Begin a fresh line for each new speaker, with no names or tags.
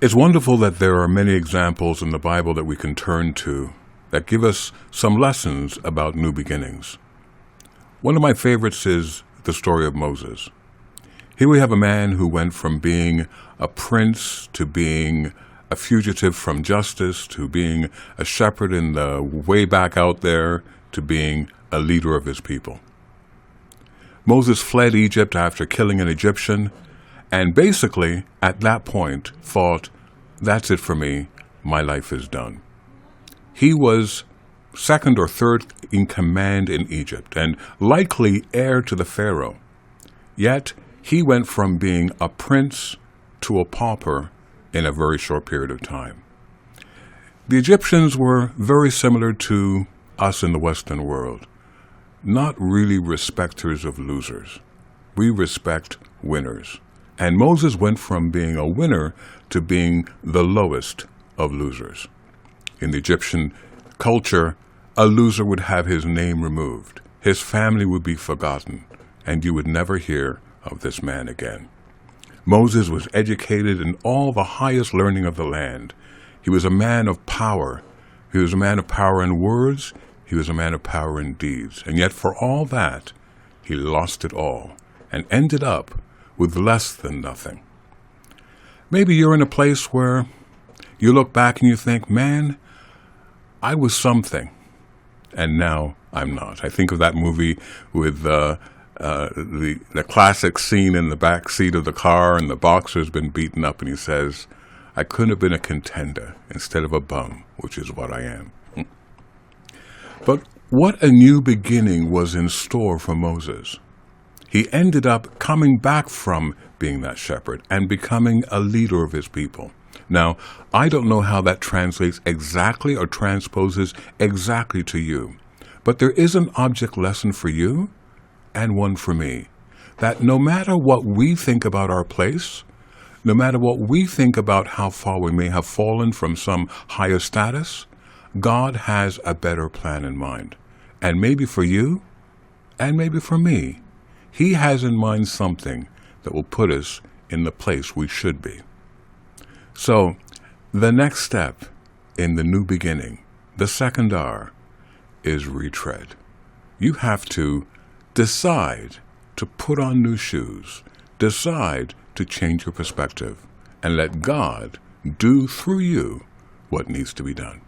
It's wonderful that there are many examples in the Bible that we can turn to that give us some lessons about new beginnings. One of my favorites is the story of Moses. Here we have a man who went from being a prince to being a fugitive from justice to being a shepherd in the way back out there to being a leader of his people. Moses fled Egypt after killing an Egyptian, and basically, at that point, thought, that's it for me, my life is done. He was second or third in command in Egypt, and likely heir to the Pharaoh. Yet, he went from being a prince to a pauper in a very short period of time. The Egyptians were very similar to us in the Western world, not really respecters of losers. We respect winners. And Moses went from being a winner to being the lowest of losers. In the Egyptian culture, a loser would have his name removed. His family would be forgotten, and you would never hear of this man again. Moses was educated in all the highest learning of the land. He was a man of power. He was a man of power in words. He was a man of power in deeds. And yet for all that, he lost it all and ended up with less than nothing. Maybe you're in a place where you look back and you think, man, I was something, and now I'm not. I think of that movie with the classic scene in the back seat of the car, and the boxer's been beaten up, and he says, I couldn't have been a contender instead of a bum, which is what I am. But what a new beginning was in store for Moses. He ended up coming back from being that shepherd and becoming a leader of his people. Now, I don't know how that translates exactly or transposes exactly to you, but there is an object lesson for you and one for me, that no matter what we think about our place, no matter what we think about how far we may have fallen from some higher status, God has a better plan in mind. And maybe for you, and maybe for me, He has in mind something that will put us in the place we should be. So, the next step in the new beginning, the second R, is retread. You have to decide to put on new shoes, decide to change your perspective, and let God do through you what needs to be done.